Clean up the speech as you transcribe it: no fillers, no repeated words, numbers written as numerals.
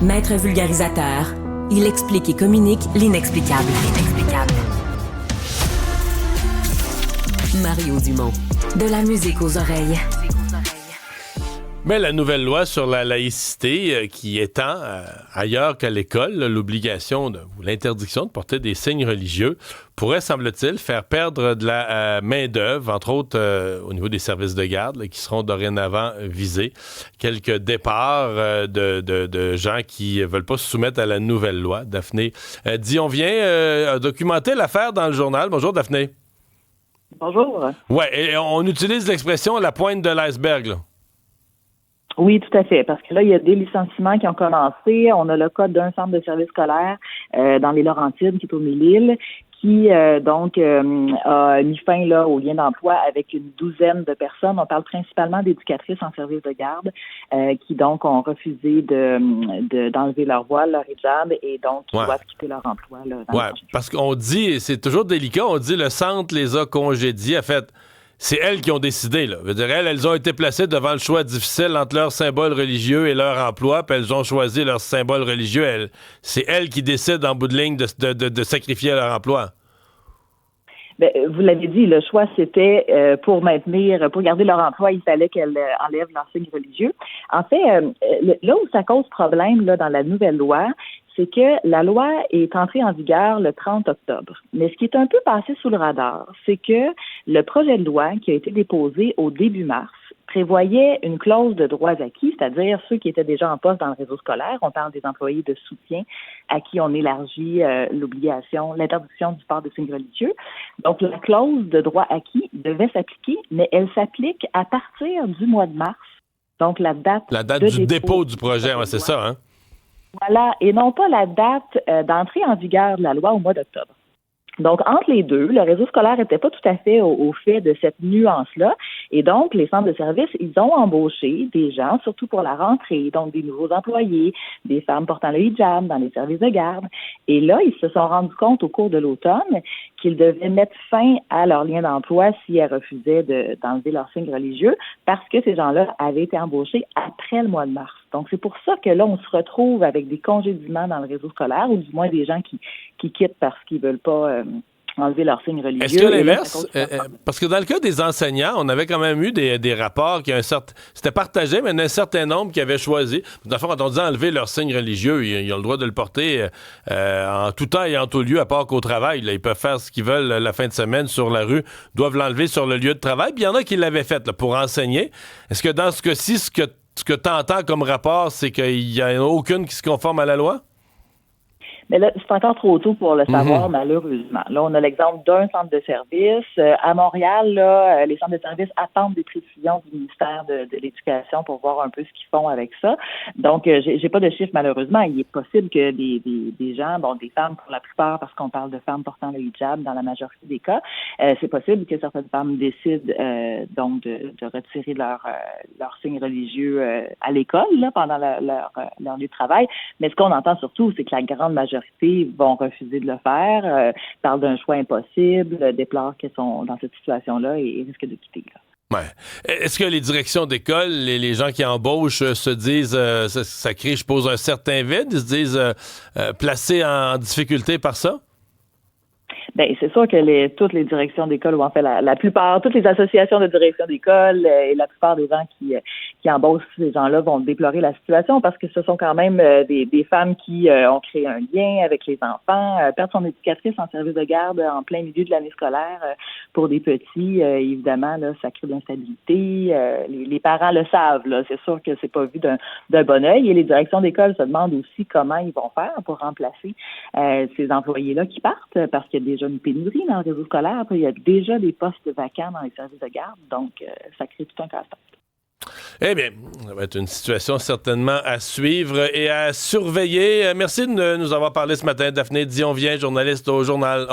Maître vulgarisateur, il explique et communique l'inexplicable. Mario Dumont. De la musique aux oreilles. Mais la nouvelle loi sur la laïcité qui étend ailleurs qu'à l'école l'obligation ou l'interdiction de porter des signes religieux pourrait, semble-t-il, faire perdre de la main-d'œuvre, entre autres au niveau des services de garde là, qui seront dorénavant visés. Quelques départs de gens qui veulent pas se soumettre à la nouvelle loi. Daphné dit, on vient documenter l'affaire dans le journal. Bonjour, Daphné. Bonjour. Ouais, et on utilise l'expression la pointe de l'iceberg, là. Oui, tout à fait, parce que là, il y a des licenciements qui ont commencé. On a le cas d'un centre de service scolaire dans les Laurentides, qui est au Mille-Îles, qui a mis fin là au lien d'emploi avec une douzaine de personnes. On parle principalement d'éducatrices en service de garde qui donc ont refusé d'enlever leur voile, leur hijab, et donc qui doivent quitter leur emploi. Là, parce qu'on dit, c'est toujours délicat, on dit le centre les a congédiés. En fait, c'est elles qui ont décidé, là. Je veux dire, elles ont été placées devant le choix difficile entre leur symbole religieux et leur emploi, puis elles ont choisi leur symbole religieux. C'est elles qui décident en bout de ligne de sacrifier leur emploi. Ben, vous l'avez dit, le choix, c'était pour garder leur emploi, il fallait qu'elles enlèvent leur signe religieux. En fait, là où ça cause problème là, dans la nouvelle loi, c'est que la loi est entrée en vigueur le 30 octobre. Mais ce qui est un peu passé sous le radar, c'est que le projet de loi qui a été déposé au début mars prévoyait une clause de droits acquis, c'est-à-dire ceux qui étaient déjà en poste dans le réseau scolaire. On parle des employés de soutien à qui on élargit l'interdiction du port de signes religieux. Donc, la clause de droits acquis devait s'appliquer, mais elle s'applique à partir du mois de mars. Donc, la date du dépôt du projet, ouais, c'est ça, hein? Voilà, et non pas la date d'entrée en vigueur de la loi au mois d'octobre. Donc, entre les deux, le réseau scolaire n'était pas tout à fait au fait de cette nuance-là. Et donc, les centres de services, ils ont embauché des gens, surtout pour la rentrée, donc des nouveaux employés, des femmes portant le hijab dans les services de garde. Et là, ils se sont rendus compte au cours de l'automne qu'ils devaient mettre fin à leur lien d'emploi si elles refusaient d'enlever leur signe religieux, parce que ces gens-là avaient été embauchés après le mois de mars. Donc, c'est pour ça que là, on se retrouve avec des congédiements dans le réseau scolaire, ou du moins des gens qui quittent parce qu'ils veulent pas enlever leur signe religieux. Est-ce que l'inverse, parce que dans le cas des enseignants, on avait quand même eu des rapports qui c'était partagé, mais il y en a un certain nombre qui avaient choisi. Dans le fond, quand on dit enlever leur signe religieux, ils ont le droit de le porter en tout temps et en tout lieu, à part qu'au travail. Là, ils peuvent faire ce qu'ils veulent la fin de semaine sur la rue, doivent l'enlever sur le lieu de travail. Puis il y en a qui l'avaient fait là, pour enseigner. Est-ce que dans ce cas-ci, ce que tu entends comme rapport, c'est qu'il n'y en a aucune qui se conforme à la loi? Mais là, c'est encore trop tôt pour le savoir, malheureusement. Là, on a l'exemple d'un centre de service. À Montréal, là, les centres de service attendent des précisions du ministère de l'Éducation pour voir un peu ce qu'ils font avec ça. Donc, j'ai pas de chiffres, malheureusement. Il est possible que des gens, des femmes pour la plupart, parce qu'on parle de femmes portant le hijab dans la majorité des cas, c'est possible que certaines femmes décident donc de retirer leur signe religieux à l'école là, pendant leur lieu de travail. Mais ce qu'on entend surtout, c'est que la grande majorité vont refuser de le faire, parlent d'un choix impossible, déplorent qu'elles sont dans cette situation-là et risquent de quitter. Là. Ouais. Est-ce que les directions d'école, les gens qui embauchent se disent, ça crée, je suppose, un certain vide, ils se disent placés en difficulté par ça? Bien, c'est sûr que toutes les directions d'école, ou en fait la plupart, toutes les associations de direction d'école et la plupart des gens qui embauchent ces gens-là vont déplorer la situation parce que ce sont quand même des femmes qui ont créé un lien avec les enfants. Perdre son éducatrice en service de garde en plein milieu de l'année scolaire pour des petits, évidemment, là, ça crée de l'instabilité. Les parents le savent, là. C'est sûr que c'est pas vu d'un bon œil et les directions d'école se demandent aussi comment ils vont faire pour remplacer ces employés-là qui partent parce qu'il y a déjà une pénurie dans le réseau scolaire. Il y a déjà des postes vacants dans les services de garde, donc ça crée tout un casse-tête. Eh bien, ça va être une situation certainement à suivre et à surveiller. Merci de nous avoir parlé ce matin. Daphné Dion-Vient, journaliste au Journal.